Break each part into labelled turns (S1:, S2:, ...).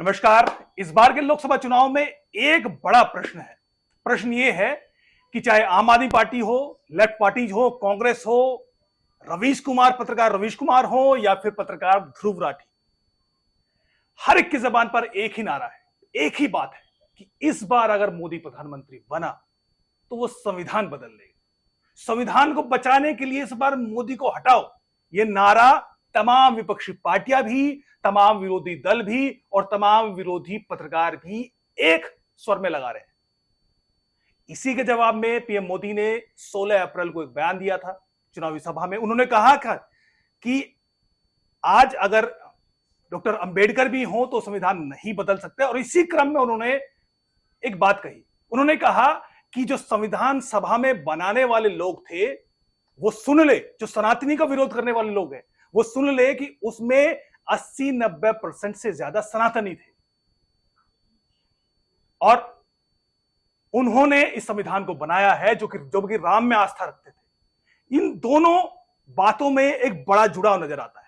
S1: नमस्कार। इस बार के लोकसभा चुनाव में एक बड़ा प्रश्न है। प्रश्न ये है कि चाहे आम आदमी पार्टी हो, लेफ्ट पार्टीज हो, कांग्रेस हो, पत्रकार रवीश कुमार हो या फिर पत्रकार ध्रुव राठी, हर एक की जबान पर एक ही नारा है, एक ही बात है कि इस बार अगर मोदी प्रधानमंत्री बना तो वो संविधान बदल लेगा। संविधान को बचाने के लिए इस बार मोदी को हटाओ, ये नारा तमाम विपक्षी पार्टियां भी, तमाम विरोधी दल भी और तमाम विरोधी पत्रकार भी एक स्वर में लगा रहे हैं। इसी के जवाब में पीएम मोदी ने 16 अप्रैल को एक बयान दिया था चुनावी सभा में। उन्होंने कहा कि आज अगर डॉक्टर अंबेडकर भी हो तो संविधान नहीं बदल सकते। और इसी क्रम में उन्होंने एक बात कही। उन्होंने कहा कि जो संविधान सभा में बनाने वाले लोग थे वो सुन ले, जो सनातनी का विरोध करने वाले लोग हैं वो सुन ले कि उसमें 80-90% से ज्यादा सनातनी थे और उन्होंने इस संविधान को बनाया है जो कि राम में आस्था रखते थे। इन दोनों बातों में एक बड़ा जुड़ाव नजर आता है।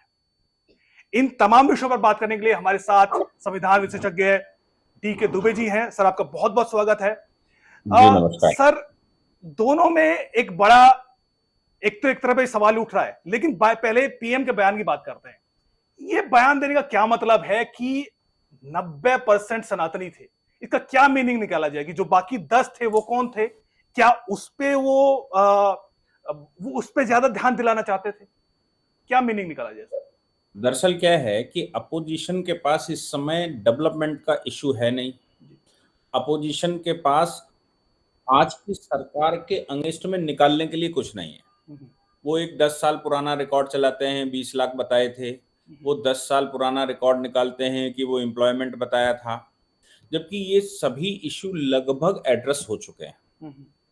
S1: इन तमाम विषयों पर बात करने के लिए हमारे साथ संविधान विशेषज्ञ डी.के. दुबे जी हैं। सर, आपका बहुत बहुत स्वागत है। सर, दोनों में एक तरह पे सवाल उठ रहा है, लेकिन पहले पीएम के बयान की बात करते हैं। ये बयान देने का क्या मतलब है कि 90% सनातनी थे? इसका क्या मीनिंग निकाला जाए कि जो बाकी 10 थे वो कौन थे? क्या उस पे ज्यादा ध्यान दिलाना चाहते थे? क्या मीनिंग निकाला जाए?
S2: दरअसल क्या है कि अपोजिशन के पास इस समय डेवलपमेंट का इशू है नहीं। अपोजिशन के पास आज की सरकार के अगेंस्ट में निकालने के लिए कुछ नहीं है। वो एक 10 साल पुराना रिकॉर्ड चलाते हैं, 20 लाख बताए थे। वो 10 साल पुराना रिकॉर्ड निकालते हैं कि वो एम्प्लॉयमेंट बताया था, जबकि ये सभी इशू लगभग एड्रेस हो चुके हैं।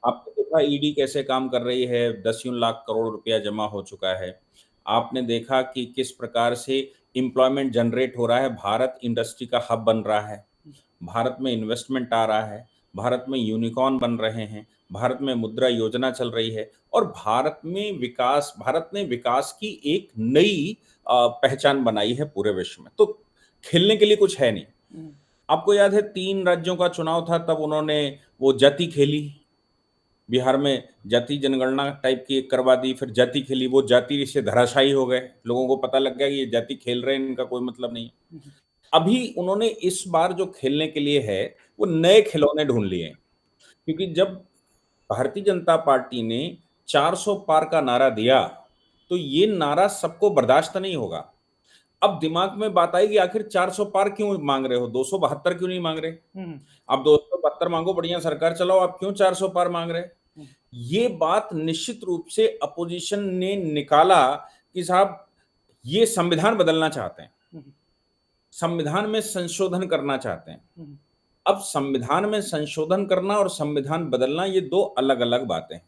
S2: आपने देखा ईडी कैसे काम कर रही है, 10 लाख करोड़ रुपया जमा हो चुका है। आपने देखा कि किस प्रकार से एम्प्लॉयमेंट जनरेट हो रहा है, भारत इंडस्ट्री का हब बन रहा है, भारत में इन्वेस्टमेंट आ रहा है, भारत में यूनिकॉर्न बन रहे हैं, भारत में मुद्रा योजना चल रही है और भारत ने विकास की एक नई पहचान बनाई है पूरे विश्व में। तो खेलने के लिए कुछ है नहीं। आपको याद है 3 राज्यों का चुनाव था, तब उन्होंने वो जाति खेली, बिहार में जाति जनगणना टाइप की करवा दी, फिर जाति खेली, वो जाति से धराशायी हो गए। लोगों को पता लग गया कि ये जाति खेल रहे हैं, इनका कोई मतलब नहीं। अभी उन्होंने इस बार जो खेलने के लिए है वो नए खिलौने ढूंढ लिए हैं, क्योंकि जब भारतीय जनता पार्टी ने 400 पार का नारा दिया तो ये नारा सबको बर्दाश्त नहीं होगा। अब दिमाग में बात आई कि आखिर 400 पार क्यों मांग रहे हो, 272 क्यों नहीं मांग रहे? आप 272 मांगो, बढ़िया सरकार चलाओ, आप क्यों 400 पार मांग रहे? ये बात निश्चित रूप से अपोजिशन ने निकाला कि साहब ये संविधान बदलना चाहते हैं, संविधान में संशोधन करना चाहते हैं। अब संविधान में संशोधन करना और संविधान बदलना ये 2 अलग अलग बातें हैं।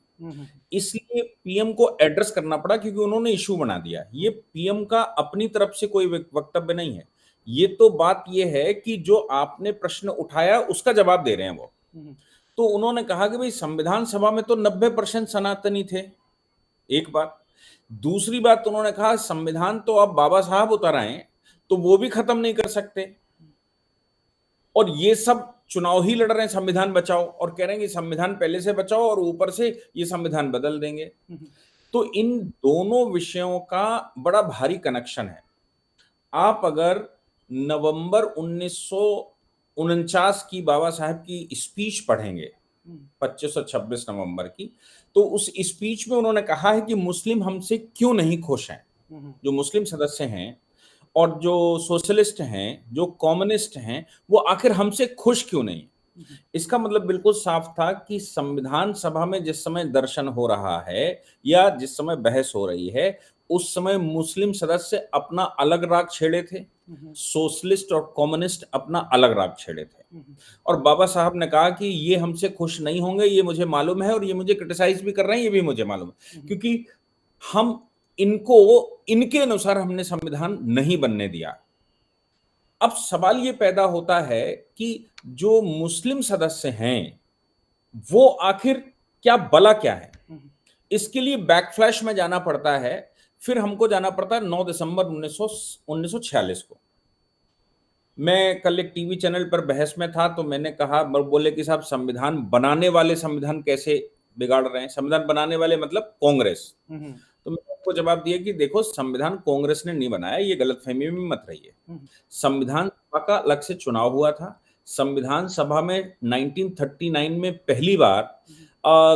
S2: इसलिए पीएम को एड्रेस करना पड़ा, क्योंकि उन्होंने इशू बना दिया। ये पीएम का अपनी तरफ से कोई वक्तव्य नहीं है, ये तो बात ये है कि जो आपने प्रश्न उठाया उसका जवाब दे रहे हैं वो। तो उन्होंने कहा कि भाई संविधान सभा में तो 90% सनातनी थे, एक बात। दूसरी बात उन्होंने कहा संविधान तो अब बाबा साहब उतर आए तो वो भी खत्म नहीं कर सकते, और ये सब चुनाव ही लड़ रहे हैं संविधान बचाओ, और कह रहे हैं कि संविधान पहले से बचाओ और ऊपर से ये संविधान बदल देंगे। तो इन दोनों विषयों का बड़ा भारी कनेक्शन है। आप अगर नवंबर 1949 की बाबा साहब की स्पीच पढ़ेंगे, 25 और 26 नवंबर की, तो उस स्पीच में उन्होंने कहा है कि मुस्लिम हमसे क्यों नहीं खुश हैं। जो मुस्लिम सदस्य हैं और जो सोशलिस्ट हैं, जो कम्युनिस्ट हैं, वो आखिर हमसे खुश क्यों नहीं? इसका मतलब बिल्कुल साफ था कि संविधान सभा में जिस समय दर्शन हो रहा है या जिस समय बहस हो रही है, उस समय मुस्लिम सदस्य अपना अलग राग छेड़े थे, सोशलिस्ट और कम्युनिस्ट अपना अलग राग छेड़े थे। और बाबा साहब ने कहा कि ये हमसे खुश नहीं होंगे, ये मुझे मालूम है, और ये मुझे क्रिटिसाइज भी कर रहे हैं, ये भी मुझे मालूम है, क्योंकि हम इनको इनके अनुसार हमने संविधान नहीं बनने दिया। अब सवाल ये पैदा होता है कि जो मुस्लिम सदस्य हैं वो आखिर क्या बला क्या है? इसके लिए बैकफ्लैश में जाना पड़ता है। फिर हमको जाना पड़ता है 9 दिसंबर 1946 को। मैं कल एक टीवी चैनल पर बहस में था, तो मैंने कहा, बोले कि साहब संविधान बनाने वाले संविधान कैसे बिगाड़ रहे हैं, संविधान बनाने वाले मतलब कांग्रेस। तो मैंने आपको जवाब दिया कि देखो, संविधान कांग्रेस ने नहीं बनाया, ये गलतफहमी में मत रहिए। संविधान सभा का अलग से चुनाव हुआ था। संविधान सभा में 1939 में पहली बार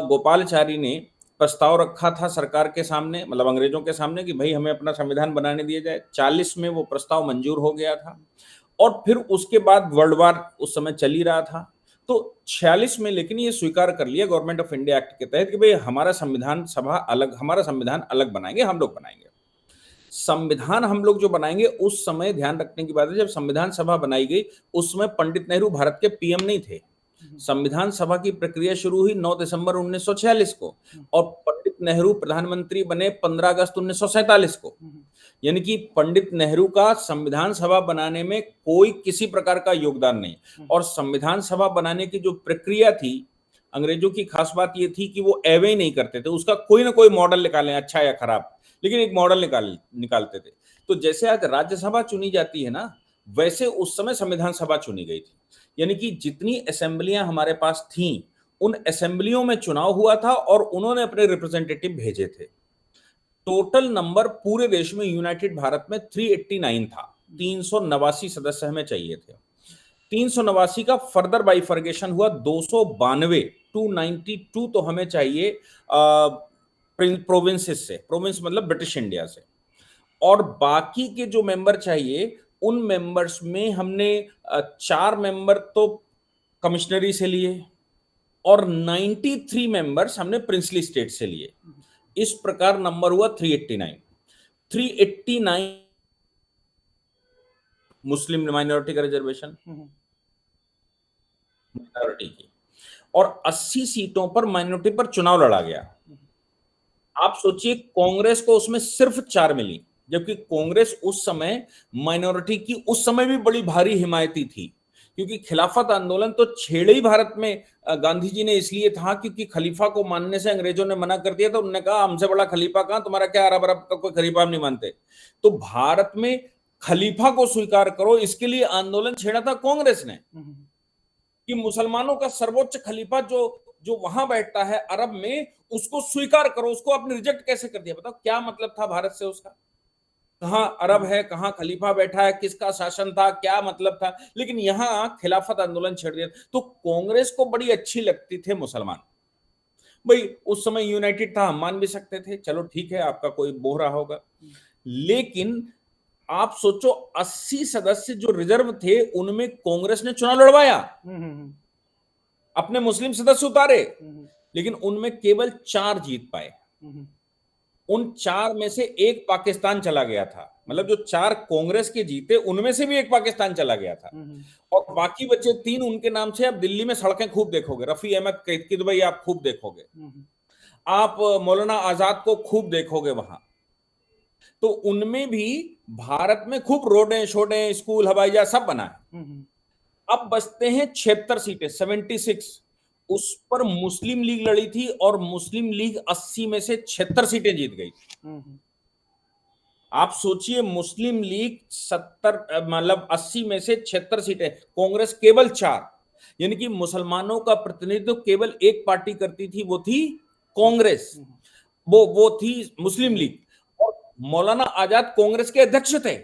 S2: गोपालाचारी ने प्रस्ताव रखा था सरकार के सामने, मतलब अंग्रेजों के सामने, कि भाई हमें अपना संविधान बनाने दिया जाए। 40 में वो प्रस्ताव मंजूर हो गया था, और फिर उसके बाद वर्ल्ड वार उस समय चल ही रहा था। तो 46 में लेकिन ये स्वीकार कर लिया गवर्नमेंट ऑफ इंडिया एक्ट के तहत कि भाई हमारा संविधान सभा अलग, हमारा संविधान अलग बनाएंगे, हम लोग बनाएंगे। संविधान हम लोग जो बनाएंगे, उस समय ध्यान रखने की बात है, जब संविधान सभा बनाई गई उस समय पंडित नेहरू भारत के पीएम नहीं थे। संविधान सभा की प्रक्रिया शुरू हुई 9 दिसंबर 1946 को, और पंडित नेहरू प्रधानमंत्री बने 15 अगस्त 1947 को। यानी कि पंडित नेहरू का संविधान सभा बनाने में कोई किसी प्रकार का योगदान नहीं। और संविधान सभा बनाने की जो प्रक्रिया थी, अंग्रेजों की खास बात ये थी कि वो एवे ही नहीं करते थे, उसका कोई ना कोई मॉडल निकालें, अच्छा या खराब, लेकिन एक मॉडल निकालते थे। तो जैसे आज राज्यसभा चुनी जाती है ना, वैसे उस समय संविधान सभा चुनी गई थी। यानी कि जितनी असेंबलियां हमारे पास थीं, उन असेंबलियों में चुनाव हुआ था और उन्होंने अपने रिप्रेजेंटेटिव भेजे थे। टोटल नंबर पूरे देश में, यूनाइटेड भारत में 389 था। 389 सदस्य हमें चाहिए थे। 389 का फर्दर बाइफर्गेशन हुआ 292, 292 तो हमें चाहिए प्रोविंसेस से, प्रोविंस मतलब ब्रिटिश इंडिया से, और बाकी के जो मेंबर चाहिए, उन मेंबर्स में हमने 4 मेंबर तो कमिश्नरी से लिए, और 93 मेंबर्स हमने प्रिंसली स्टेट से लिए। इस प्रकार नंबर हुआ 389। 389 मुस्लिम माइनॉरिटी का रिजर्वेशन, माइनॉरिटी की, और 80 सीटों पर माइनॉरिटी पर चुनाव लड़ा गया। आप सोचिए, कांग्रेस को उसमें सिर्फ 4 मिली, जबकि कांग्रेस उस समय माइनॉरिटी की उस समय भी बड़ी भारी हिमायती थी, क्योंकि खिलाफत आंदोलन तो छेड़े ही भारत में गांधी जी ने इसलिए था क्योंकि खलीफा को मानने से अंग्रेजों ने मना कर दिया। तो उन्होंने कहा, हमसे बड़ा खलीफा कहां, तुम्हारा क्या अरब अरब का कोई खलीफा हम नहीं मानते। तो भारत में खलीफा को स्वीकार करो, इसके लिए आंदोलन छेड़ा था कांग्रेस ने, कि मुसलमानों का सर्वोच्च खलीफा जो जो वहां बैठता है अरब में, उसको स्वीकार करो, उसको आपने रिजेक्ट कैसे कर दिया। बताओ क्या मतलब था भारत से उसका, कहां अरब है, कहां खलीफा बैठा है, किसका शासन था, क्या मतलब था। लेकिन यहां खिलाफत आंदोलन छेड़ दिया। तो कांग्रेस को बड़ी अच्छी लगती थे मुसलमान। भाई उस समय यूनाइटेड था, हम मान भी सकते थे, चलो ठीक है, आपका कोई बोह रहा होगा। लेकिन आप सोचो, 80 सदस्य जो रिजर्व थे, उनमें कांग्रेस ने चुनाव लड़वाया, अपने मुस्लिम सदस्य उतारे, लेकिन उनमें केवल 4 जीत पाए। उन 4 में से एक पाकिस्तान चला गया था, मतलब जो 4 कांग्रेस के जीते, उनमें से भी एक पाकिस्तान चला गया था, और बाकी बचे 3 उनके नाम से। आप दिल्ली में सड़कें खूब देखोगे, रफी अहमद किदवई आप खूब देखोगे, आप मौलाना आजाद को खूब देखोगे वहां। तो उनमें भी भारत में खूब रोडें शोडें, स्कूल, हवाई जहाज सब बना है। अब बचते हैं 76 सीटें, 76। उस पर मुस्लिम लीग लड़ी थी, और मुस्लिम लीग 80 में से 76 सीटें जीत गई। आप सोचिए, मुस्लिम लीग 70 मतलब 80 में से 76 सीटें, कांग्रेस केवल 4। यानी कि मुसलमानों का प्रतिनिधित्व केवल एक पार्टी करती थी, वो थी कांग्रेस, वो थी मुस्लिम लीग। और मौलाना आजाद कांग्रेस के अध्यक्ष थे,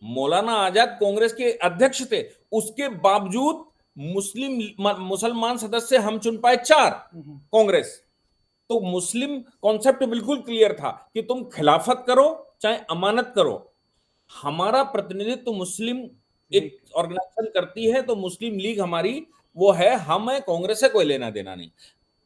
S2: मौलाना आजाद कांग्रेस के अध्यक्ष थे, उसके बावजूद मुसलमान सदस्य हम चुन पाए 4 कांग्रेस। तो मुस्लिम कॉन्सेप्ट बिल्कुल क्लियर था कि तुम खिलाफत करो चाहे अमानत करो, हमारा प्रतिनिधित्व मुस्लिम एक ऑर्गेनाइजेशन करती है, तो मुस्लिम लीग हमारी वो है, हमें कांग्रेस से कोई लेना देना नहीं।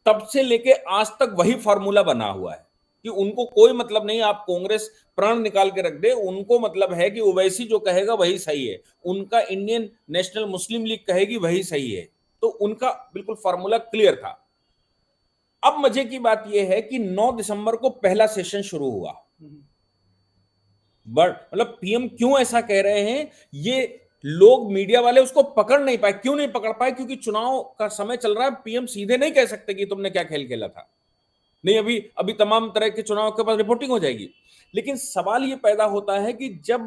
S2: तब से लेके आज तक वही फार्मूला बना हुआ है कि उनको कोई मतलब नहीं, आप कांग्रेस प्राण निकाल के रख दे, उनको मतलब है कि ओवैसी जो कहेगा वही सही है, उनका इंडियन नेशनल मुस्लिम लीग कहेगी वही सही है। तो उनका बिल्कुल फार्मूला क्लियर था। अब मजे की बात यह है कि 9 दिसंबर को पहला सेशन शुरू हुआ, बट मतलब पीएम क्यों ऐसा कह रहे हैं, ये लोग मीडिया वाले उसको पकड़ नहीं पाए। क्यों नहीं पकड़ पाए? क्योंकि चुनाव का समय चल रहा है, पीएम सीधे नहीं कह सकते कि तुमने क्या खेल खेला था। नहीं, अभी तमाम तरह के चुनाव के बाद रिपोर्टिंग हो जाएगी। लेकिन सवाल ये पैदा होता है कि जब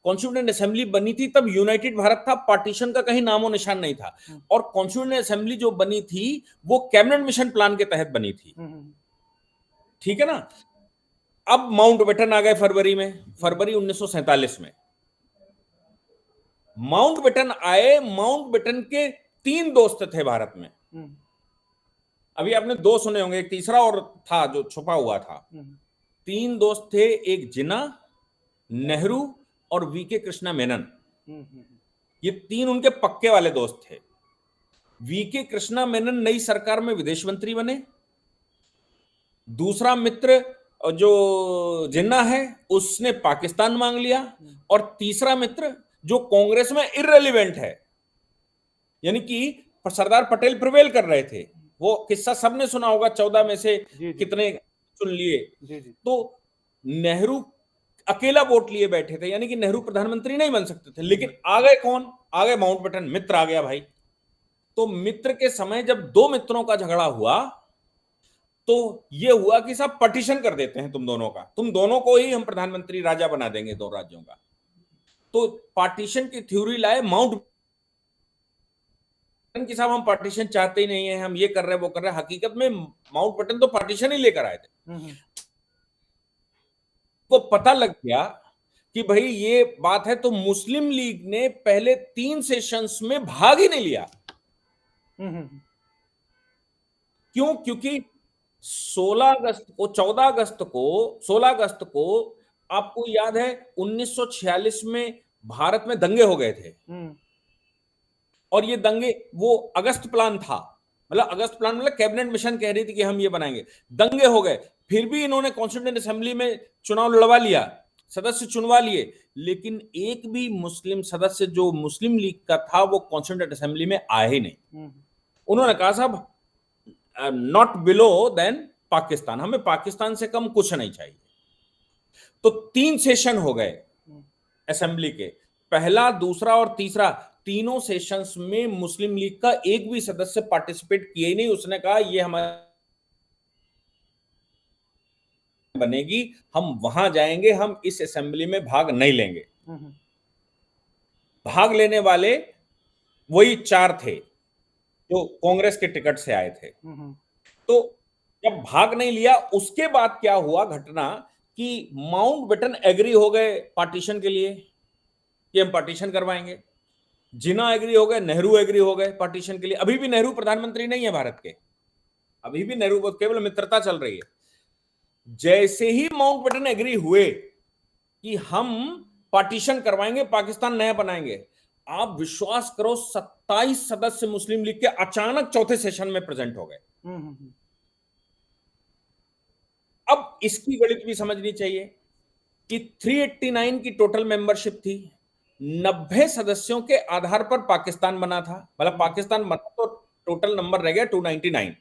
S2: कॉन्स्टिट्यूएंट असेंबली बनी थी तब यूनाइटेड भारत था, पार्टीशन का कहीं नामो निशान नहीं था। और कॉन्स्टिट्यूएंट असेंबली जो बनी थी वो कैबिनेट मिशन प्लान के तहत बनी थी, ठीक है ना। अब माउंटबेटन आ गए फरवरी 1947 में माउंटबेटन आए। माउंटबेटन के 3 दोस्त थे भारत में। अभी आपने 2 सुने होंगे, एक तीसरा और था जो छुपा हुआ था। 3 दोस्त थे, एक जिन्ना, नेहरू और वीके कृष्णा मेनन। ये 3 उनके पक्के वाले दोस्त थे। वीके कृष्णा मेनन नई सरकार में विदेश मंत्री बने। दूसरा मित्र जो जिन्ना है उसने पाकिस्तान मांग लिया, और तीसरा मित्र जो कांग्रेस में इररिलेवेंट है, यानी कि सरदार पटेल प्रिवेल कर रहे थे। वो किस्सा सबने सुना होगा, 14 में से कितने चुन लिए। तो नेहरू अकेला वोट लिए बैठे थे, यानी कि नेहरू प्रधानमंत्री नहीं बन सकते थे। लेकिन आ गए कौन? आ गए माउंटबेटन, मित्र आ गया भाई। तो मित्र के समय जब 2 मित्रों का झगड़ा हुआ तो ये हुआ कि साहब पार्टीशन कर देते हैं तुम दोनों को ही हम प्रधानमंत्री राजा बना देंगे 2 राज्यों का। तो पार्टीशन की थ्योरी लाए माउंटबेटन कि साहब हम पार्टीशन चाहते ही नहीं है, हम ये कर रहे हैं वो कर रहे हैं। हकीकत में माउंटबेटन तो पार्टीशन ही लेकर आए थे। को पता लग गया कि भाई ये बात है, तो मुस्लिम लीग ने पहले 3 सेशंस में भाग ही नहीं लिया। क्यों? क्योंकि 16 अगस्त को आपको याद है 1946 में भारत में दंगे हो गए थे। और ये दंगे, वो अगस्त प्लान था, मतलब कैबिनेट मिशन कह रही थी कि हम ये बनाएंगे। दंगे हो गए, फिर भी इन्होंने कॉन्स्टिट्यूएंट असेंबली में चुनाव लड़वा लिया, सदस्य चुनवा लिए। लेकिन एक भी मुस्लिम सदस्य जो मुस्लिम लीग का था वो कॉन्स्टिट्यूएंट असेंबली में आए ही नहीं। उन्होंने कहा साहब नॉट बिलो देन पाकिस्तान, हमें पाकिस्तान से कम कुछ नहीं चाहिए। तो 3 सेशन हो गए असेंबली के, पहला, दूसरा और तीसरा। तीनों सेशंस में मुस्लिम लीग का एक भी सदस्य पार्टिसिपेट किया ही नहीं। उसने कहा ये हमारे बनेगी, हम वहां जाएंगे, हम इस असेंबली में भाग नहीं लेंगे। भाग लेने वाले वही 4 थे जो कांग्रेस के टिकट से आए थे। तो जब भाग नहीं लिया, उसके बाद क्या हुआ घटना कि माउंटबेटन एग्री हो गए पार्टीशन के लिए कि हम पार्टीशन करवाएंगे। जिन्ना एग्री हो गए, नेहरू एग्री हो गए पार्टीशन के लिए। अभी भी नेहरू प्रधानमंत्री नहीं है भारत के, अभी भी नेहरू केवल मित्रता चल रही है। जैसे ही माउंटबेटन एग्री हुए कि हम पार्टीशन करवाएंगे, पाकिस्तान नया बनाएंगे, आप विश्वास करो 27 सदस्य मुस्लिम लीग के अचानक चौथे सेशन में प्रेजेंट हो गए। अब इसकी गणित भी समझनी चाहिए कि 389 की टोटल मेंबरशिप थी, 90 सदस्यों के आधार पर पाकिस्तान बना था। मतलब पाकिस्तान बना तो टोटल नंबर रह गया 299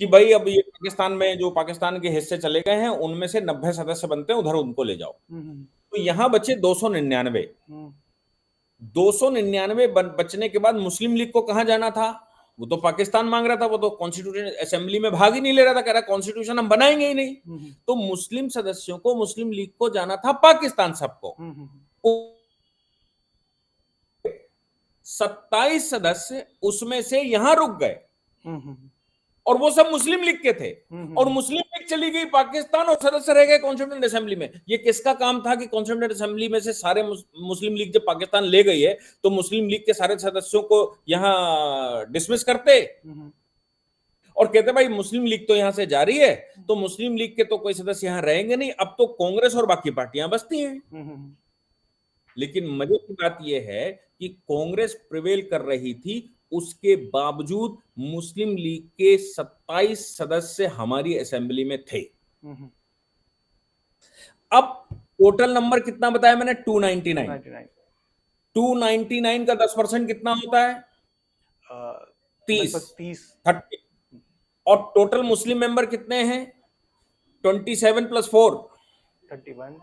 S2: कि भाई अब ये पाकिस्तान में जो पाकिस्तान के हिस्से चले गए हैं उनमें से 90 सदस्य बनते हैं, उधर उनको ले जाओ। तो यहां बचे 299। 299 बचने के बाद मुस्लिम लीग को कहां जाना था? वो तो पाकिस्तान मांग रहा था, वो तो कॉन्स्टिट्यूशन असेंबली में भाग ही नहीं ले रहा था, कह रहा कॉन्स्टिट्यूशन हम बनाएंगे ही नहीं। तो मुस्लिम सदस्यों को, मुस्लिम लीग को जाना था पाकिस्तान सबको। 27 सदस्य उसमें से यहां रुक गए और वो सब मुस्लिम लीग के थे। और मुस्लिम लीग चली गई पाकिस्तान और सदस्य रह गए कॉन्स्टिट्यूएंट असेंबली में। ये किसका काम था कि कॉन्स्टिट्यूएंट असेंबली में से सारे मुस्लिम लीग जब पाकिस्तान ले गई है तो मुस्लिम लीग के सारे सदस्यों को यहां डिसमिस करते और कहते भाई मुस्लिम लीग तो यहां से जा रही है, तो मुस्लिम लीग के तो कोई सदस्य यहां रहेंगे नहीं, अब तो कांग्रेस और बाकी पार्टियां बसती हैं। लेकिन मजे की बात यह है कि कांग्रेस प्रिवेल कर रही थी, उसके बावजूद मुस्लिम लीग के 27 सदस्य हमारी असेंबली में थे। अब टोटल नंबर कितना बताया मैंने? 299। 299 का 10% कितना होता है? 30। और टोटल मुस्लिम मेंबर कितने हैं? 27 + 4 31।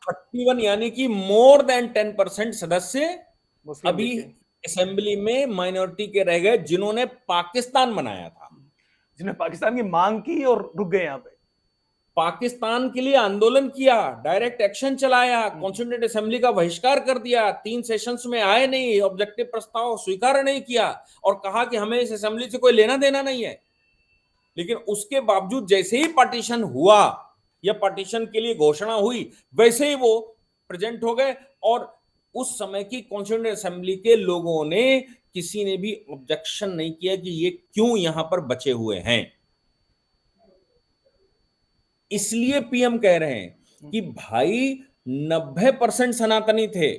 S2: 31 यानी कि मोर देन 10% सदस्य अभी असेंबली में माइनॉरिटी के रह गए, जिन्होंने पाकिस्तान बनाया था,
S1: जिन्होंने पाकिस्तान की मांग की और रुक गए यहां पे।
S2: पाकिस्तान के लिए आंदोलन किया, डायरेक्ट एक्शन चलाया, कॉन्स्टिट्यूएंट असेंबली का बहिष्कार कर दिया, 3 सेशंस में आए नहीं, ऑब्जेक्टिव प्रस्ताव स्वीकार नहीं किया और कहा कि हमें इस असेंबली से कोई लेना देना नहीं है। लेकिन उसके बावजूद जैसे ही पार्टीशन हुआ या पार्टीशन के लिए घोषणा हुई, वैसे ही वो प्रेजेंट हो गए और उस समय की कॉन्स्टिट्यूएंट असेंबली के लोगों ने किसी ने भी ऑब्जेक्शन नहीं किया कि ये क्यों यहां पर बचे हुए हैं। इसलिए पीएम कह रहे हैं कि भाई 90% सनातनी थे,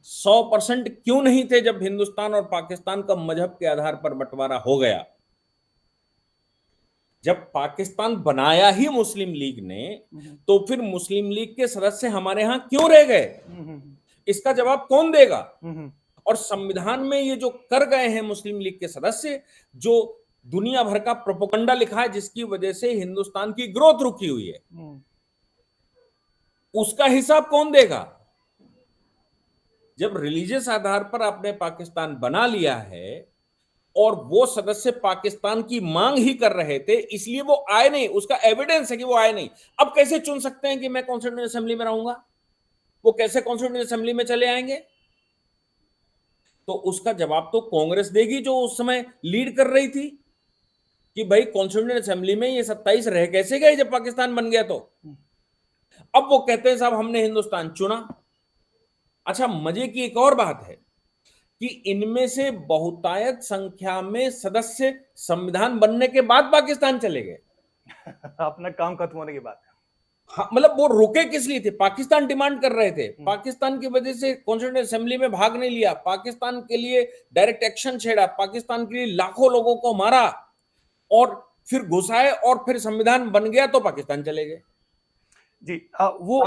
S2: 100% क्यों नहीं थे जब हिंदुस्तान और पाकिस्तान का मजहब के आधार पर बंटवारा हो गया। जब पाकिस्तान बनाया ही मुस्लिम लीग ने, तो फिर मुस्लिम लीग के सदस्य हमारे यहां क्यों रह गए? इसका जवाब कौन देगा? और संविधान में ये जो कर गए हैं मुस्लिम लीग के सदस्य, जो दुनिया भर का प्रोपोगंडा लिखा है जिसकी वजह से हिंदुस्तान की ग्रोथ रुकी हुई है, उसका हिसाब कौन देगा? जब रिलीजियस आधार पर आपने पाकिस्तान बना लिया है और वो सदस्य पाकिस्तान की मांग ही कर रहे थे, इसलिए वो आए नहीं, उसका एविडेंस है कि वो आए नहीं। अब कैसे चुन सकते हैं कि मैं कॉन्स्टिट्यूएंट असेंबली में रहूंगा? वो कैसे कॉन्स्टिट्यूएंट असेंबली में चले आएंगे? तो उसका जवाब तो कांग्रेस देगी जो उस समय लीड कर रही थी कि भाई कॉन्स्टिट्यूएंट असेंबली में ये 27 रह कैसे गए जब पाकिस्तान बन गया। तो अब वो कहते हैं साहब हमने हिंदुस्तान चुना। अच्छा, मजे की एक और बात है कि इनमें से बहुतायत संख्या में सदस्य संविधान बनने के बाद पाकिस्तान चले गए।
S1: अपना काम खत्म होने के बाद।
S2: हाँ, मतलब वो रुके किस लिए थे? पाकिस्तान डिमांड कर रहे थे, पाकिस्तान की वजह से कॉन्स्टिट्यूएंट असेंबली में भाग नहीं लिया, पाकिस्तान के लिए डायरेक्ट एक्शन छेड़ा, पाकिस्तान के लिए लाखों लोगों को मारा और फिर घुसाए और फिर संविधान बन गया तो पाकिस्तान चले गए।
S1: जी वो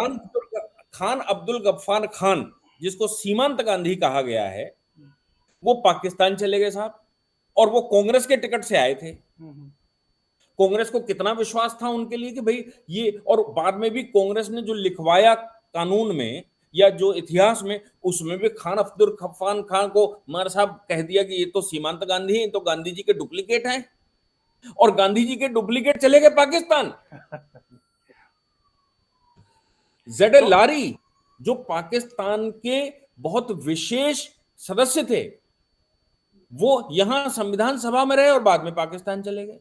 S2: खान अब्दुल गफ्फार खान, जिसको सीमांत गांधी कहा गया है, वो पाकिस्तान चले गए साहब, और वो कांग्रेस के टिकट से आए थे। कांग्रेस को कितना विश्वास था उनके लिए कि भाई ये, और बाद में भी कांग्रेस ने जो लिखवाया कानून में या जो इतिहास में, उसमें भी खान अब्दुल गफ्फार खान को मार साहब कह दिया कि ये तो सीमांत गांधी हैं, तो गांधी जी के डुप्लीकेट हैं, और गांधी जी के डुप्लीकेट चले गए पाकिस्तान। ZL लारी जो पाकिस्तान के बहुत विशेष सदस्य थे, वो यहां संविधान सभा में रहे और बाद में पाकिस्तान चले गए।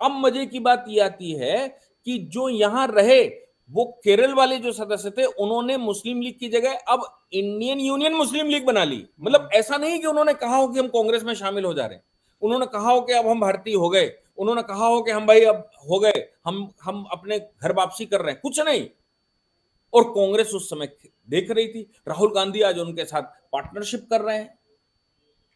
S2: अब मजे की बात यह आती है कि जो यहां रहे वो केरल वाले जो सदस्य थे, उन्होंने मुस्लिम लीग की जगह अब इंडियन यूनियन मुस्लिम लीग बना ली। मतलब ऐसा नहीं कि उन्होंने कहा हो कि हम कांग्रेस में शामिल हो जा रहे हैं, उन्होंने कहा हो कि अब हम भारतीय हो गए, उन्होंने कहा हो कि हम भाई अब हो गए, हम अपने घर वापसी कर रहे हैं, कुछ नहीं। और कांग्रेस उस समय देख रही थी, राहुल गांधी आज उनके साथ पार्टनरशिप कर रहे हैं,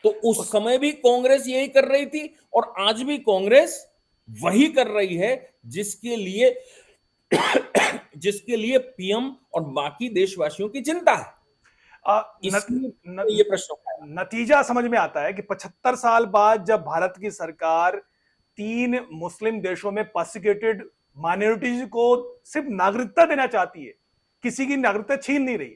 S2: तो उस समय भी कांग्रेस यही कर रही थी और आज भी कांग्रेस वही कर रही है जिसके लिए पीएम और बाकी देशवासियों की चिंता है। ये प्रश्न
S1: नतीजा समझ में आता है कि 75 साल बाद जब भारत की सरकार 3 मुस्लिम देशों में पर्सिक्यूटेड माइनॉरिटीज को सिर्फ नागरिकता देना चाहती है, किसी की नागरिकता छीन नहीं रही,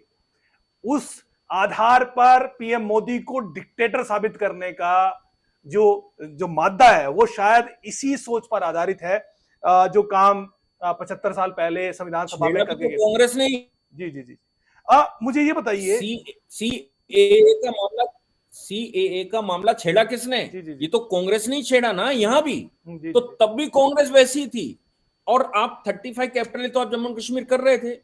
S1: उस आधार पर पीएम मोदी को डिक्टेटर साबित करने का जो मादा है वो शायद इसी सोच पर आधारित है, जो काम 75 साल पहले संविधान सभा में करके गए
S2: कांग्रेस ने।
S1: जी जी जी मुझे ये बताइए,
S2: सीएए का मामला छेड़ा किसने? ये तो कांग्रेस ने छेड़ा ना यहां भी। तो
S1: जी।
S2: तब भी कांग्रेस वैसी थी। और आप 35 कैपिटल तो आप जम्मू कश्मीर कर रहे थे,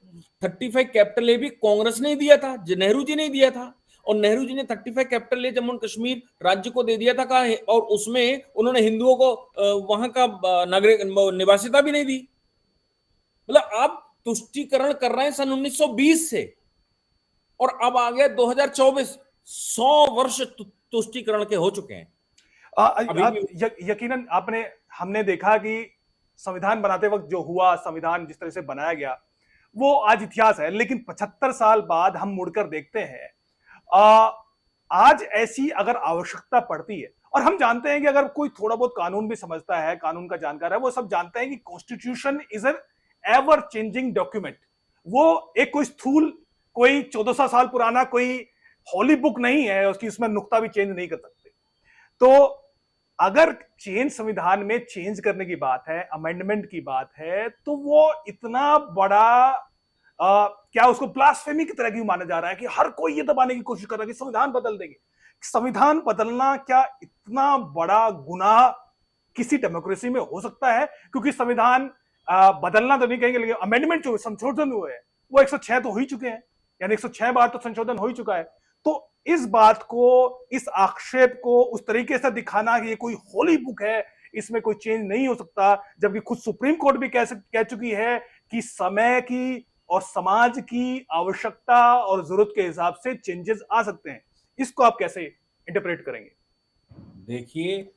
S2: 35 कैपिटल भी कांग्रेस ने दिया था, नेहरू जी ने दिया था, और नेहरू जी ने 35 कैपिटल जम्मू कश्मीर राज्य को दे दिया था का, और उसमें उन्होंने हिंदुओं को वहां का नागरिक निवासिता भी नहीं दी। मतलब आप तुष्टीकरण कर रहे हैं सन 1920 से, और अब आ गया 2024, 100 वर्ष तुष्टीकरण के हो चुके हैं।
S1: यकीनन हमने देखा कि संविधान बनाते वक्त जो हुआ, संविधान जिस तरह से बनाया गया, वो आज इतिहास है। लेकिन 75 साल बाद हम मुड़कर देखते हैं, आज ऐसी अगर आवश्यकता पड़ती है, और हम जानते हैं कि अगर कोई थोड़ा बहुत कानून भी समझता है, कानून का जानकार है, वो सब जानते हैं कि constitution is an ever changing document. वो एक कोई स्थूल, कोई 1400 साल पुराना कोई हॉली बुक नहीं है, उसकी उसमें नुक्ता भी चेंज नहीं कर सकते। तो अगर संविधान में चेंज करने की बात है, अमेंडमेंट की बात है, तो वो इतना बड़ा क्या उसको ब्लास्फेमी की तरह क्यों माना जा रहा है कि हर कोई ये दबाने की कोशिश कर रहा है कि संविधान बदल देंगे। संविधान बदलना क्या इतना बड़ा गुनाह किसी डेमोक्रेसी में हो सकता है? क्योंकि संविधान बदलना तो नहीं कहेंगे, लेकिन अमेंडमेंट जो संशोधन हुए हैं वो 106 तो हो ही चुके हैं, यानी 106 बार तो संशोधन हो ही चुका है। तो इस बात को, इस आक्षेप को उस तरीके से दिखाना कि ये कोई होली बुक है, इसमें कोई चेंज नहीं हो सकता, जबकि खुद सुप्रीम कोर्ट भी कह चुकी है कि समय की और समाज की आवश्यकता और जरूरत के हिसाब से चेंजेस आ सकते हैं। इसको आप कैसे इंटरप्रेट करेंगे?
S2: देखिए,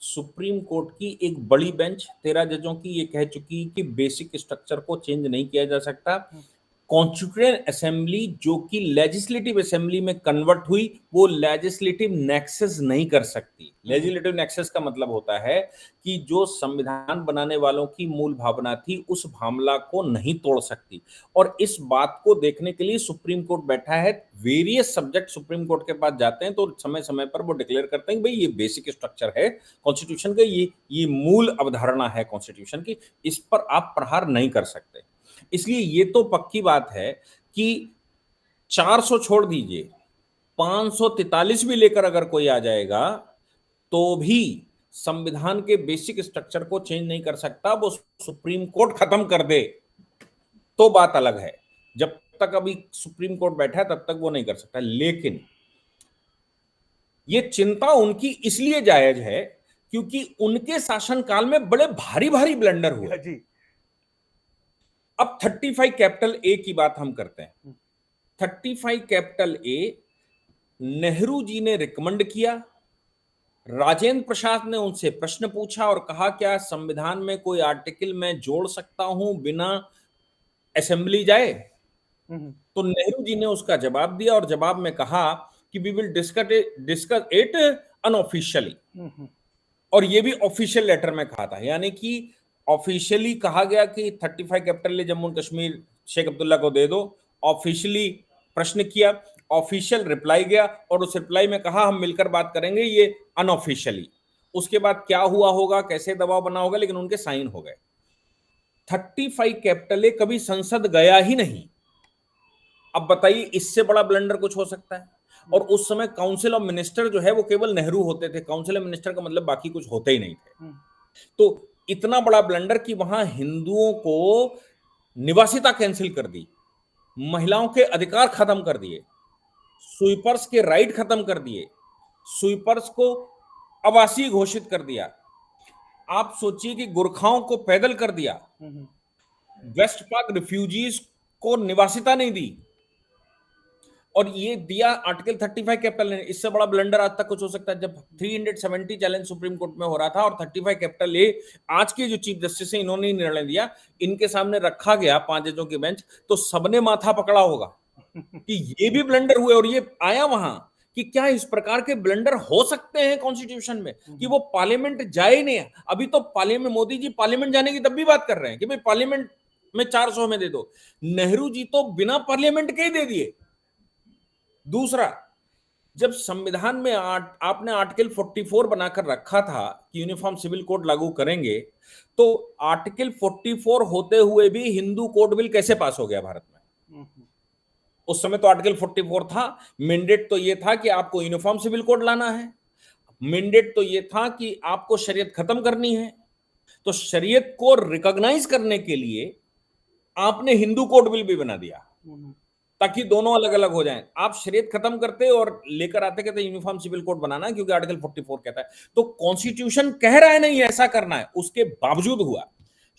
S2: सुप्रीम कोर्ट की एक बड़ी बेंच 13 जजों की ये कह चुकी कि बेसिक स्ट्रक्चर को चेंज नहीं किया जा सकता। कॉन्स्टिट्यूएंट असेंबली जो कि लेजिस्लेटिव असेंबली में कन्वर्ट हुई, वो लेजिस्लेटिव नेक्सस नहीं कर सकती। लेजिस्लेटिव नेक्सस का मतलब होता है कि जो संविधान बनाने वालों की मूल भावना थी उस भावना को नहीं तोड़ सकती। और इस बात को देखने के लिए सुप्रीम कोर्ट बैठा है। वेरियस सब्जेक्ट सुप्रीम कोर्ट के पास जाते हैं तो समय समय पर वो डिक्लेयर करते हैं कि भाई ये बेसिक स्ट्रक्चर है कॉन्स्टिट्यूशन का, ये मूल अवधारणा है कॉन्स्टिट्यूशन की, इस पर आप प्रहार नहीं कर सकते। इसलिए ये तो पक्की बात है कि 400 छोड़ दीजिए, 543 भी लेकर अगर कोई आ जाएगा तो भी संविधान के बेसिक स्ट्रक्चर को चेंज नहीं कर सकता। वो सुप्रीम कोर्ट खत्म कर दे तो बात अलग है। जब तक अभी सुप्रीम कोर्ट बैठा है तब तक वो नहीं कर सकता। लेकिन ये चिंता उनकी इसलिए जायज है क्योंकि उनके शासनकाल में बड़े भारी भारी ब्लंडर हुए
S1: जी।
S2: अब 35 कैपिटल ए की बात हम करते हैं। 35 कैपिटल ए नेहरू जी ने रिकमेंड किया, राजेंद्र प्रसाद ने उनसे प्रश्न पूछा और कहा क्या संविधान में कोई आर्टिकल मैं जोड़ सकता हूं बिना असेंबली जाए? तो नेहरू जी ने उसका जवाब दिया और जवाब में कहा कि we will discuss it unofficially. और ये भी ऑफिशियल लेटर में कहा था, यानी कि ऑफिशियली कहा गया कि 35 कैपिटल ले जम्मू कश्मीर शेख अब्दुल्ला को दे दो। ऑफिशियली प्रश्न किया, ऑफिशियल रिप्लाई गया और उस रिप्लाई में कहा हम मिलकर बात करेंगे, ये अनऑफिशियली। उसके बाद क्या हुआ होगा, कैसे दबाव बना होगा, लेकिन उनके साइन हो गए। 35 कैपिटल ए कभी संसद गया ही नहीं। अब बताइए इससे बड़ा ब्लंडर कुछ हो सकता है? और उस समय काउंसिल ऑफ मिनिस्टर जो है वो केवल नेहरू होते थे। काउंसिल ऑफ मिनिस्टर का मतलब बाकी कुछ होते ही नहीं थे। तो इतना बड़ा ब्लंडर कि वहां हिंदुओं को निवासिता कैंसिल कर दी, महिलाओं के अधिकार खत्म कर दिए, स्वीपर्स के राइट खत्म कर दिए, स्वीपर्स को आवासीय घोषित कर दिया। आप सोचिए कि गुरखाओं को पैदल कर दिया, वेस्ट पाक रिफ्यूजीज को निवासिता नहीं दी और ये दिया आर्टिकल 35 कैपिटल ने। इससे बड़ा ब्लंडर आज तक कुछ हो सकता है? जब 370 चैलेंज सुप्रीम कोर्ट में हो रहा था और 35 कैपिटल ए आज के जो चीफ जस्टिस है इन्होंने निर्णय दिया, इनके सामने रखा गया 5 जजों की बेंच, तो सबने माथा पकड़ा होगा कि ये भी ब्लंडर हुए। और ये आया वहां कि क्या इस प्रकार के ब्लंडर हो सकते हैं कॉन्स्टिट्यूशन में कि वो पार्लियामेंट जाए ही नहीं। अभी तो पार्लियामेंट, मोदी जी पार्लियामेंट जाने की तब भी बात कर रहे हैं कि भाई पार्लियामेंट में 400 में दे दो। नेहरू जी तो बिना पार्लियामेंट के ही दे दिए। दूसरा, जब संविधान में आपने आर्टिकल 44 बनाकर रखा था कि यूनिफॉर्म सिविल कोड लागू करेंगे, तो आर्टिकल 44 होते हुए भी हिंदू कोड बिल कैसे पास हो गया भारत में? उस समय तो आर्टिकल 44 था। मैंडेट तो ये था कि आपको यूनिफॉर्म सिविल कोड लाना है, मैंडेट तो ये था कि आपको शरीयत खत्म करनी है। तो शरीयत को रिकॉग्नाइज करने के लिए आपने हिंदू कोड बिल भी बना दिया ताकि दोनों अलग अलग हो जाएं। आप शरीयत खत्म करते और लेकर आते, कहते यूनिफॉर्म सिविल कोड बनाना है क्योंकि आर्टिकल 44 कहता है। तो कॉन्स्टिट्यूशन कह रहा है नहीं ऐसा करना है, उसके बावजूद हुआ।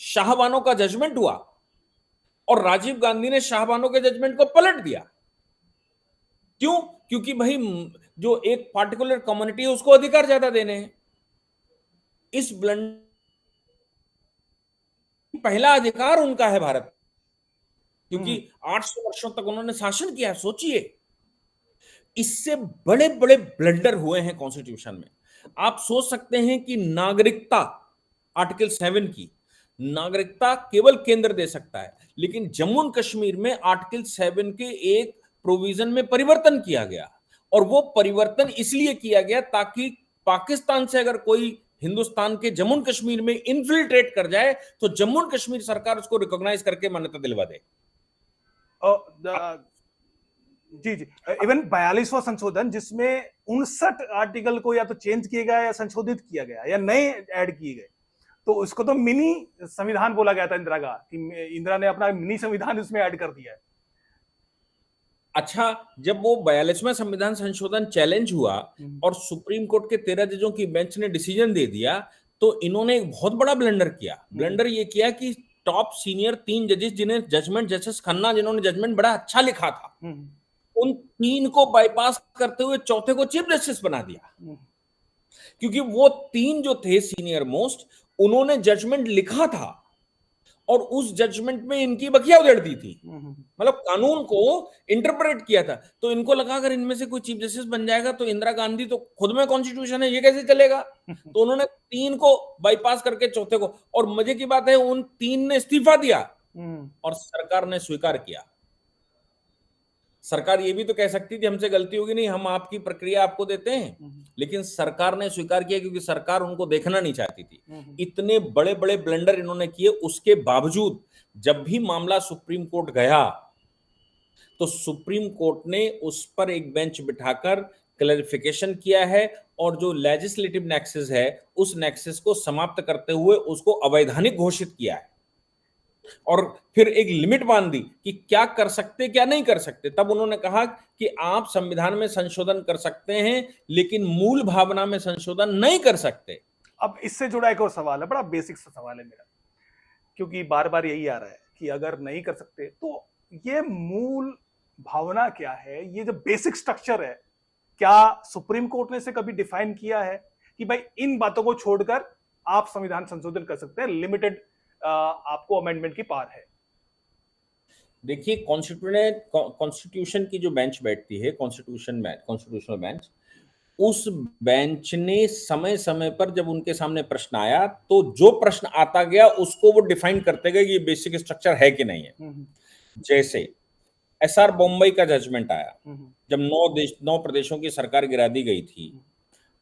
S2: शाहबानो का जजमेंट हुआ और राजीव गांधी ने शाहबानो के जजमेंट को पलट दिया। क्यों? क्योंकि भाई जो एक पार्टिकुलर कम्युनिटी है उसको अधिकार ज्यादा देने हैं। इस ब्लंडर पहला अधिकार उनका है भारत, क्योंकि 800 वर्षों तक उन्होंने शासन किया। सोचिए, इससे बड़े बड़े ब्लंडर हुए हैं कॉन्स्टिट्यूशन में। आप सोच सकते हैं कि नागरिकता, आर्टिकल 7 की नागरिकता केवल केंद्र दे सकता है, लेकिन जम्मू एंड कश्मीर में आर्टिकल 7 के एक प्रोविजन में परिवर्तन किया गया। और वो परिवर्तन इसलिए किया गया ताकि पाकिस्तान से अगर कोई हिंदुस्तान के जम्मू एंड कश्मीर में इन्फिल्ट्रेट कर जाए तो जम्मू एंड कश्मीर सरकार उसको रिकॉग्नाइज करके मान्यता दिलवा दे।
S1: जी जी, इवन 42वां संशोधन जिसमें 59 आर्टिकल को या तो चेंज किया गया या संशोधित किया गया या नए ऐड किए गए, तो उसको तो मिनी संविधान बोला गया था इंदिरा का, कि इंदिरा ने अपना मिनी संविधान उसमें ऐड कर दिया है।
S2: अच्छा, जब वो 42वां संविधान संशोधन चैलेंज हुआ और सुप्रीम कोर्ट के 13 जजों की बेंच ने डिसीजन दे दिया, तो इन्होंने एक बहुत बड़ा ब्लंडर किया। ब्लंडर ये किया कि टॉप सीनियर 3 जजेस जिन्हें जजमेंट, जस्टिस खन्ना जिन्होंने जजमेंट बड़ा अच्छा लिखा था, उन 3 को बाईपास करते हुए चौथे को चीफ जस्टिस बना दिया, क्योंकि वो 3 जो थे सीनियर मोस्ट, उन्होंने जजमेंट लिखा था और उस जजमेंट में इनकी बखिया उधेड़ दी थी, मतलब कानून को इंटरप्रेट किया था। तो इनको लगा अगर इनमें से कोई चीफ जस्टिस बन जाएगा तो इंदिरा गांधी तो खुद में कॉन्स्टिट्यूशन है, ये कैसे चलेगा। तो उन्होंने 3 को बाईपास करके चौथे को, और मजे की बात है उन 3 ने इस्तीफा दिया और सरकार ने स्वीकार किया। सरकार ये भी तो कह सकती थी हमसे गलती होगी नहीं, हम आपकी प्रक्रिया आपको देते हैं, लेकिन सरकार ने स्वीकार किया क्योंकि सरकार उनको देखना नहीं चाहती थी। इतने बड़े बड़े ब्लंडर इन्होंने किए, उसके बावजूद जब भी मामला सुप्रीम कोर्ट गया तो सुप्रीम कोर्ट ने उस पर एक बेंच बिठाकर क्लैरिफिकेशन किया है और जो लेजिस्लेटिव नेक्सस है उस नेक्सस को समाप्त करते हुए उसको अवैधानिक घोषित किया है और फिर एक लिमिट बांध दी कि क्या कर सकते क्या नहीं कर सकते। तब उन्होंने कहा कि आप संविधान में संशोधन कर सकते हैं लेकिन मूल भावना में संशोधन नहीं कर सकते।
S1: अब इससे जुड़ा एक और सवाल है, बड़ा बेसिक सा सवाल है मेरा, क्योंकि बार बार यही आ रहा है कि अगर नहीं कर सकते तो ये मूल भावना क्या है, ये जो बेसिक स्ट्रक्चर है, क्या सुप्रीम कोर्ट ने इसे कभी डिफाइन किया है कि भाई इन बातों को छोड़कर आप संविधान संशोधन कर सकते हैं, लिमिटेड आपको अमेंडमेंट की पावर है।
S2: देखिए, कॉन्स्टिट्यूशन की जो बेंच बैठती है, कॉन्स्टिट्यूशनल बेंच, उस बेंच ने समय समय पर जब उनके सामने प्रश्न आया तो जो प्रश्न आता गया उसको वो डिफाइन करते गए कि ये बेसिक स्ट्रक्चर है कि नहीं है। जैसे एसआर बॉम्बे का जजमेंट आया जब 9 प्रदेशों की सरकार गिरा दी गई थी,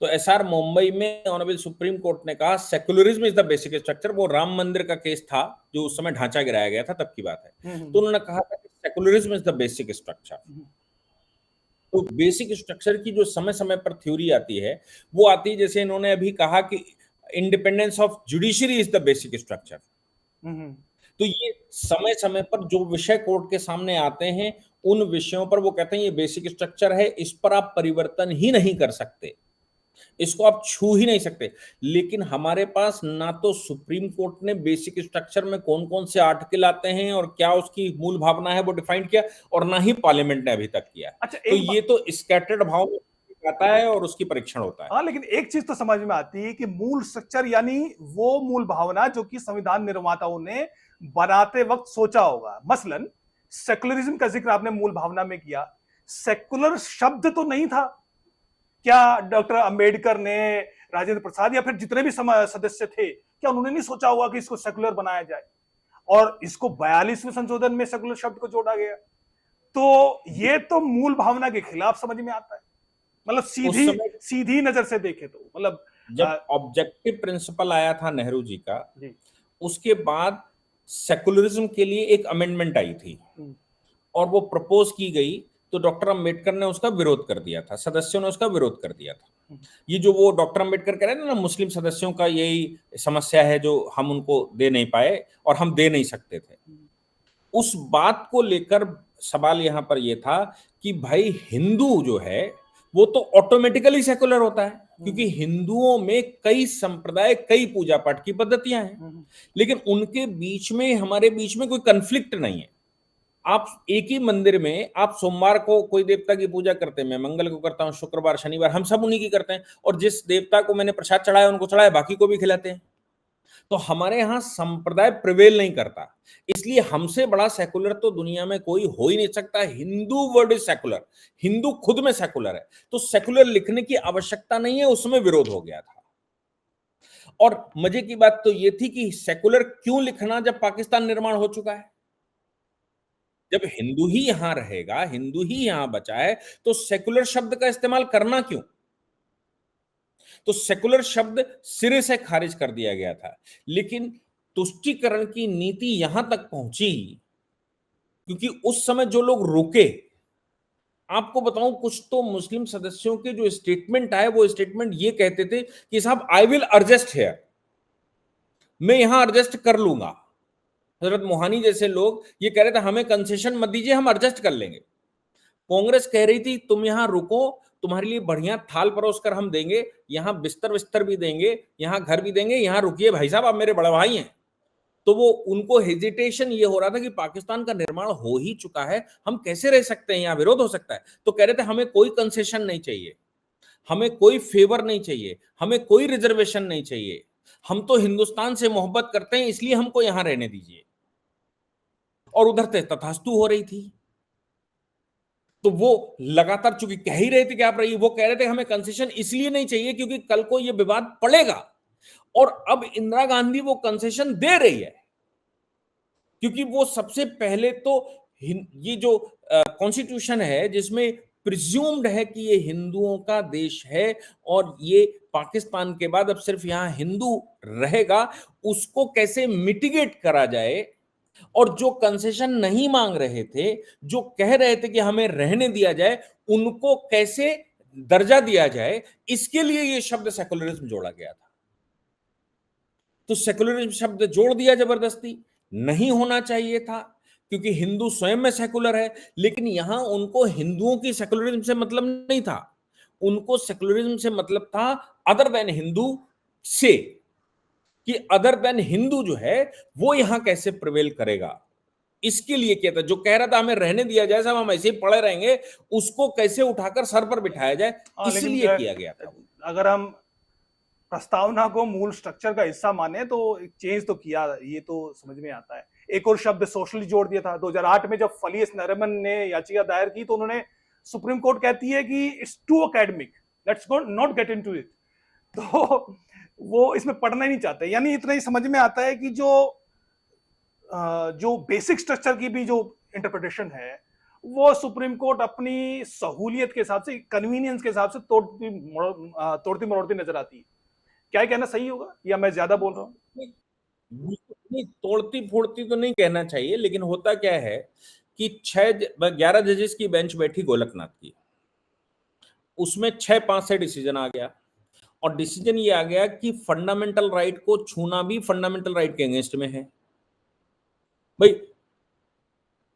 S2: तो एसआर मुंबई में ऑनरेबल सुप्रीम कोर्ट ने कहा secularism is the basic structure. वो राम मंदिर का केस था जो उस समय ढांचा गिराया गया था, तब की बात है। तो उन्होंने कहा था कि secularism is the basic structure. तो बेसिक स्ट्रक्चर की जो समय समय पर थ्योरी आती है वो आती है, जैसे इन्होंने अभी कहा कि independence of judiciary is the basic structure. तो ये समय समय पर जो विषय कोर्ट के सामने आते हैं उन विषयों पर वो कहते हैं ये बेसिक स्ट्रक्चर है, इस पर आप परिवर्तन ही नहीं कर सकते, इसको आप छू ही नहीं सकते। लेकिन हमारे पास ना तो सुप्रीम कोर्ट ने बेसिक स्ट्रक्चर में कौन कौन से आर्टिकल आते हैं और क्या उसकी मूल भावना है वो डिफाइन किया, और ना ही पार्लियामेंट ने अभी तक किया।
S1: अच्छा,
S2: तो ये तो स्कैटर्ड भाव में आता है और उसकी परीक्षण होता है।
S1: हाँ, लेकिन एक चीज तो समझ में आती है कि मूल स्ट्रक्चर यानी वो मूल भावना जो कि संविधान निर्माताओं ने बनाते वक्त सोचा होगा। मसलन सेकुलरिज्म का जिक्र आपने मूल भावना में किया, सेकुलर शब्द तो नहीं था। क्या डॉक्टर अंबेडकर ने, राजेंद्र प्रसाद या फिर जितने भी सदस्य थे, क्या उन्होंने नहीं सोचा होगा कि इसको सेकुलर बनाया जाए, और इसको 42वें संशोधन में सेकुलर शब्द को जोड़ा गया। तो ये तो मूल भावना के खिलाफ समझ में आता है, मतलब सीधी नजर से देखे तो। मतलब
S2: जब ऑब्जेक्टिव प्रिंसिपल आया था नेहरू जी का, उसके बाद सेकुलरिज्म के लिए एक अमेंडमेंट आई थी और वो प्रपोज की गई, तो डॉक्टर अंबेडकर ने उसका विरोध कर दिया था, सदस्यों ने उसका विरोध कर दिया था। ये जो वो डॉक्टर अंबेडकर कह रहे थे ना, मुस्लिम सदस्यों का यही समस्या है जो हम उनको दे नहीं पाए और हम दे नहीं सकते थे, उस बात को लेकर सवाल यहां पर यह था कि भाई हिंदू जो है वो तो ऑटोमेटिकली सेकुलर होता है, क्योंकि हिंदुओं में कई संप्रदाय, कई पूजा पाठ की पद्धतियां हैं, लेकिन उनके बीच में, हमारे बीच में कोई कन्फ्लिक्ट नहीं है। आप एक ही मंदिर में आप सोमवार को कोई देवता की पूजा करते हैं, मैं मंगल को करता हूं, शुक्रवार शनिवार हम सब उन्हीं की करते हैं, और जिस देवता को मैंने प्रसाद चढ़ाया उनको चढ़ाया, बाकी को भी खिलाते हैं। तो हमारे यहां संप्रदाय प्रिवेल नहीं करता, इसलिए हमसे बड़ा सेकुलर तो दुनिया में कोई हो ही नहीं सकता। Hindu word is secular, Hindu खुद में सेकुलर है, तो सेकुलर लिखने की आवश्यकता नहीं है, उसमें विरोध हो गया था। और मजे की बात तो यह थी कि सेकुलर क्यों लिखना जब पाकिस्तान निर्माण हो चुका है, जब हिंदू ही यहां रहेगा, हिंदू ही यहां बचा है, तो सेकुलर शब्द का इस्तेमाल करना क्यों। तो सेकुलर शब्द सिरे से खारिज कर दिया गया था, लेकिन तुष्टीकरण की नीति यहां तक पहुंची क्योंकि उस समय जो लोग रोके, आपको बताऊं कुछ तो मुस्लिम सदस्यों के जो स्टेटमेंट आए वो स्टेटमेंट ये कहते थे कि साहब आई विल एडजस्ट हियर, मैं यहां एडजस्ट कर लूंगा। हजरत मोहानी जैसे लोग ये कह रहे थे हमें कंसेशन मत दीजिए, हम एडजस्ट कर लेंगे। कांग्रेस कह रही थी तुम यहां रुको, तुम्हारे लिए बढ़िया थाल परोस कर हम देंगे, यहां बिस्तर विस्तर भी देंगे, यहां घर भी देंगे, यहां रुकिए भाई साहब, आप मेरे बड़े भाई हैं। तो वो उनको हेजिटेशन ये हो रहा था कि पाकिस्तान का निर्माण हो ही चुका है, हम कैसे रह सकते हैं, यहां विरोध हो सकता है। तो कह रहे थे हमें कोई कंसेशन नहीं चाहिए, हमें कोई फेवर नहीं चाहिए, हमें कोई रिजर्वेशन नहीं चाहिए, हम तो हिंदुस्तान से मोहब्बत करते हैं इसलिए हमको यहां रहने दीजिए। और उधर से तथास्तु हो रही थी। तो वो लगातार चूंकि कह ही रहे थे कि आप रहिए, वो कह रहे थे हमें कंसेशन इसलिए नहीं चाहिए क्योंकि कल को ये विवाद पड़ेगा। और अब इंदिरा गांधी वो कंसेशन दे रही है क्योंकि वो सबसे पहले तो ये जो कॉन्स्टिट्यूशन है जिसमें प्रिज्यूम्ड है कि ये हिंदुओं का देश है और ये पाकिस्तान के बाद अब सिर्फ यहां हिंदू रहेगा, उसको कैसे मिटिगेट करा जाए। और जो कंसेशन नहीं मांग रहे थे, जो कह रहे थे कि हमें रहने दिया जाए, उनको कैसे दर्जा दिया जाए, इसके लिए ये शब्द सेकुलरिज्म जोड़ा गया था। तो सेकुलरिज्म शब्द जोड़ दिया जबरदस्ती, नहीं होना चाहिए था क्योंकि हिंदू स्वयं में सेकुलर है। लेकिन यहां उनको हिंदुओं की सेकुलरिज्म से मतलब नहीं था, उनको सेकुलरिज्म से मतलब था अदर देन हिंदू से, कि अदर देन हिंदू जो है वो यहां कैसे प्रिवेल करेगा, इसके लिए किया था। जो कह रहा था हमें रहने दिया जाए, साहब हम ऐसे ही पड़े रहेंगे, उसको कैसे उठाकर सर पर बिठाया जाए, इसलिए किया गया था।
S1: अगर हम प्रस्तावना को मूल स्ट्रक्चर का हिस्सा माने तो चेंज तो किया, ये तो समझ में आता है। एक और शब्द सोशली जोड़ दिया था 2008 में जब फलीस नरिमन ने याचिका दायर की तो उन्होंने, सुप्रीम कोर्ट कहती है कि it's too academic, let's not get into it. तो वो इसमें पढ़ना ही नहीं चाहते, यानी इतना ही समझ में आता है कि जो बेसिक स्ट्रक्चर की भी जो इंटरप्रिटेशन है वो सुप्रीम कोर्ट अपनी सहूलियत के हिसाब से, कन्वीनियंस के हिसाब से तोड़ती मरोड़ती नजर आती है। क्या कहना सही होगा या मैं ज्यादा बोल रहा हूँ?
S2: नहीं, तोड़ती फोड़ती तो नहीं कहना चाहिए, लेकिन होता क्या है कि 11 जजेस की बेंच बैठी गोलकनाथ की, उसमें 6-5 से डिसीजन आ गया और डिसीजन ये आ गया कि फंडामेंटल राइट को छूना भी फंडामेंटल राइट के अगेंस्ट में है। भाई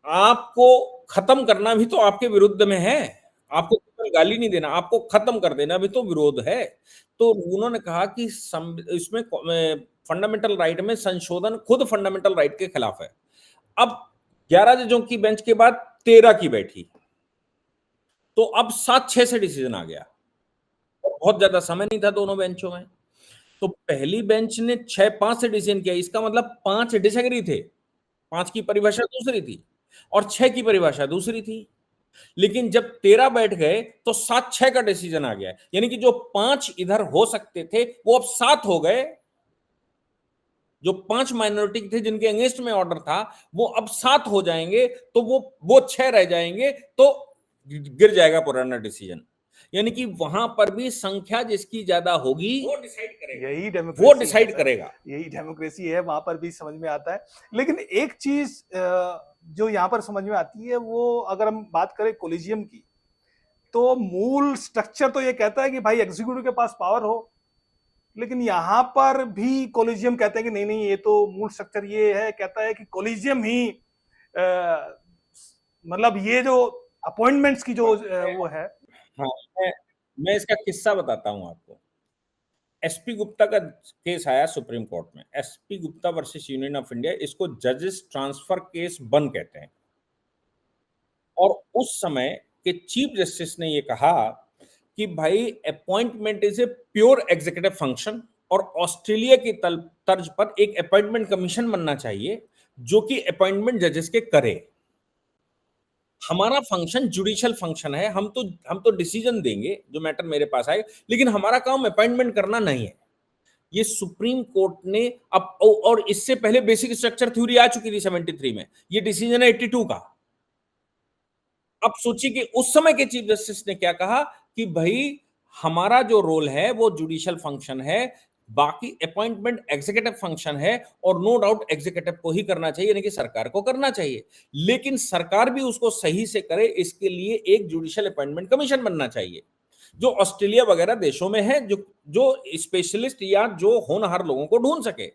S2: आपको खत्म करना भी तो आपके विरुद्ध में है, आपको गाली नहीं देना, आपको खत्म कर देना भी तो विरोध है। तो उन्होंने कहा कि इसमें फंडामेंटल राइट में संशोधन खुद फंडामेंटल राइट के खिलाफ है। अब 11 जजों की बेंच के बाद 13 की बैठी, तो अब 7-6 से डिसीजन आ गया। बहुत ज्यादा समय नहीं था दोनों बेंचों में, तो पहली बेंच ने 6-5 से डिसीजन किया, इसका मतलब 5 डिसएग्री थे, 5 की परिभाषा दूसरी थी और 6 की परिभाषा दूसरी थी। लेकिन जब 13 बैठ गए तो 7-6 का डिसीजन आ गया, यानी कि जो 5 इधर हो सकते थे वो अब 7 हो गए। जो 5 माइनॉरिटी थे जिनके अगेंस्ट में ऑर्डर था वो अब 7 हो जाएंगे, तो वो 6 रह जाएंगे, तो गिर जाएगा पुराना डिसीजन। यानी कि वहां पर भी संख्या जिसकी ज्यादा होगी वो डिसाइड करेगा,
S1: यही डेमोक्रेसी,
S2: वो डिसाइड करेगा,
S1: यही डेमोक्रेसी है, वहां पर भी समझ में आता है। लेकिन एक चीज जो यहां पर समझ में आती है वो, अगर हम बात करें कोलिजियम की, तो मूल स्ट्रक्चर तो ये कहता है कि भाई एग्जीक्यूटिव के पास पावर हो, लेकिन यहां पर भी कोलिजियम कहते हैं कि नहीं नहीं, ये तो मूल स्ट्रक्चर ये है, कहता है कि कोलिजियम ही मतलब ये जो अपॉइंटमेंट्स की जो वो है।
S2: हाँ, मैं इसका किस्सा बताता हूं आपको। एसपी गुप्ता का केस आया सुप्रीम कोर्ट में, SP Gupta versus union of India, इसको जजेस ट्रांसफर केस 1 कहते हैं। और उस समय के चीफ जस्टिस ने ये कहा कि भाई appointment is a pure executive function और ऑस्ट्रेलिया की तर्ज पर एक अपॉइंटमेंट कमीशन बनना चाहिए जो कि अपॉइंटमेंट जजेस के करे। हमारा फंक्शन जुडिशियल फंक्शन है, हम तो डिसीजन देंगे जो मैटर मेरे पास आएगा, लेकिन हमारा काम अपॉइंटमेंट करना नहीं है। ये सुप्रीम कोर्ट ने अब, और इससे पहले बेसिक स्ट्रक्चर थ्योरी आ चुकी थी 73 में, ये डिसीजन है 82 का। अब सोचिए कि उस समय के चीफ जस्टिस ने क्या कहा कि भाई हमारा जो रोल है वो जुडिशियल फंक्शन है, बाकी अपॉइंटमेंट एग्जीक्यूटिव फंक्शन है, और नो डाउट एग्जीक्यूटिव को ही करना चाहिए, यानी कि सरकार को करना चाहिए। लेकिन सरकार भी उसको सही से करे, इसके लिए एक जुडिशियल अपॉइंटमेंट कमीशन बनना चाहिए, जो ऑस्ट्रेलिया वगैरह देशों में है, जो स्पेशलिस्ट या जो होनहार लोगों को ढूंढ सके।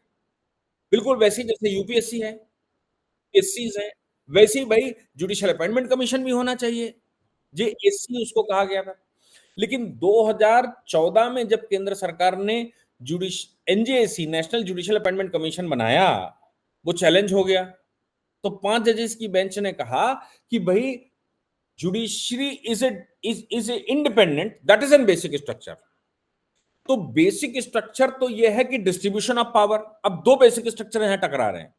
S2: बिल्कुल वैसे जैसे यूपीएससी है, एससीज है, वैसे ही भाई जुडिशियल अपॉइंटमेंट कमीशन भी होना चाहिए। जेएससी उसको कहा गया था। लेकिन 2014 में जब केंद्र सरकार ने NJAC national judicial appointment commission बनाया, वो चैलेंज हो गया। तो 5 जजेस की बेंच ने कहा कि भाई judiciary is independent, that is an basic structure. तो बेसिक स्ट्रक्चर तो यह है कि डिस्ट्रीब्यूशन ऑफ पावर। अब दो बेसिक स्ट्रक्चर यहां टकरा रहे हैं।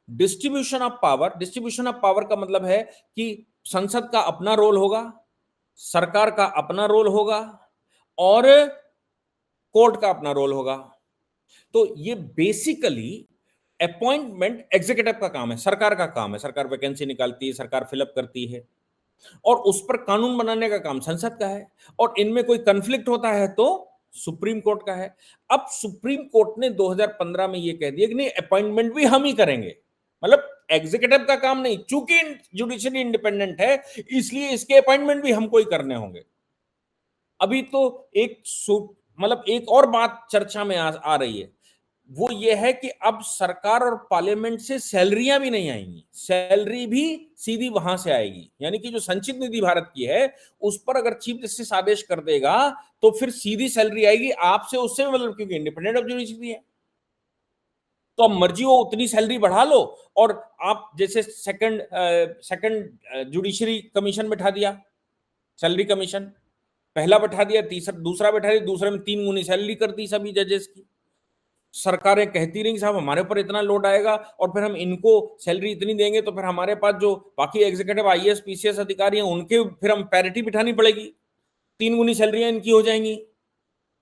S2: डिस्ट्रीब्यूशन ऑफ पावर का मतलब है कि संसद का अपना रोल होगा, सरकार का अपना रोल होगा, और कोर्ट का अपना रोल होगा। तो ये बेसिकली अपॉइंटमेंट एग्जीक्यूटिव का काम है, सरकार का काम है। सरकार वैकेंसी निकालती है, सरकार फिलअप करती है, और उस पर कानून बनाने का काम संसद का है। और इनमें कोई कंफ्लिक्ट होता है तो सुप्रीम कोर्ट का है। अब सुप्रीम कोर्ट ने 2015 में यह कह दिया कि नहीं, अपॉइंटमेंट भी हम ही करेंगे, मतलब एग्जीक्यूटिव का काम नहीं, चूंकि जुडिशरी इंडिपेंडेंट है इसलिए इसके अपॉइंटमेंट भी हमको ही करने होंगे। अभी तो मतलब एक और बात चर्चा में आ रही है, वो ये है कि अब सरकार और पार्लियामेंट से सैलरियां भी नहीं आएंगी, सैलरी भी सीधी वहां से आएगी। यानी कि जो संचित निधि भारत की है उस पर अगर चीफ जस्टिस आदेश कर देगा तो फिर सीधी सैलरी आएगी आपसे, उससे मतलब, क्योंकि इंडिपेंडेंट ऑफ जुडिशरी है। तो अब मर्जी हो उतनी सैलरी बढ़ा लो, और आप जैसे सेकंड जुडिशरी कमीशन बैठा दिया, सैलरी कमीशन पहला बैठा दिया, तीसरा दूसरा बैठा दिया, दूसरे में 3 गुनी सैलरी कर दी सभी जजेस की। सरकारें कहती रही साहब हमारे ऊपर इतना लोड आएगा और फिर हम इनको सैलरी इतनी देंगे तो फिर हमारे पास जो बाकी एग्जीक्यूटिव आईएएस पीसीएस अधिकारी हैं उनके फिर हम पैरिटी बिठानी पड़ेगी, 3 गुनी सैलरियां इनकी हो जाएंगी।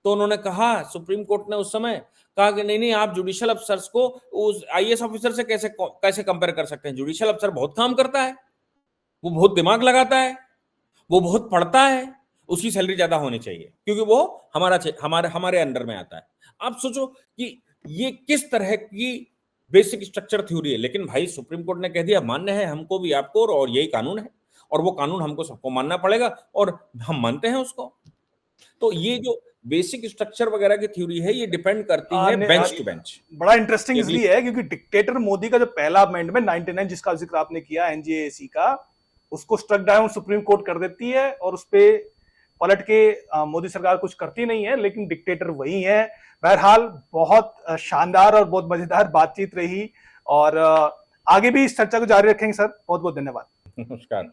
S2: तो उन्होंने कहा, सुप्रीम कोर्ट ने उस समय कहा कि नहीं, आप जुडिशियल अफसर्स को उस आईएएस ऑफिसर से कैसे कंपेयर कर सकते हैं। जुडिशियल अफसर बहुत काम करता है, वो बहुत दिमाग लगाता है, वो बहुत पढ़ता है, उसकी सैलरी ज्यादा होनी चाहिए क्योंकि वो हमारे अंडर में आता है। आप सोचो कि ये किस तरह की बेसिक स्ट्रक्चर थ्योरी है। लेकिन भाई सुप्रीम कोर्ट ने कह दिया मान्य है हमको भी आपको, और यही कानून है, और वो कानून हमको सबको मानना पड़ेगा, और हम मानते हैं उसको। तो ये जो बेसिक स्ट्रक्चर वगैरह की थ्योरी है ये डिपेंड करती है बेंच टू बेंच।
S1: बड़ा इंटरेस्टिंग इसलिए है क्योंकि डिक्टेटर मोदी का जो पहला अमेंडमेंट 99 जिसका जिक्र आपने किया एनजेएसी का, उसको स्ट्रक डाउन सुप्रीम कोर्ट कर देती है, और उस पे पलट के मोदी सरकार कुछ करती नहीं है, लेकिन डिक्टेटर वही है। बहरहाल बहुत शानदार और बहुत मजेदार बातचीत रही, और आगे भी इस चर्चा को जारी रखेंगे सर। बहुत बहुत धन्यवाद।
S2: नमस्कार।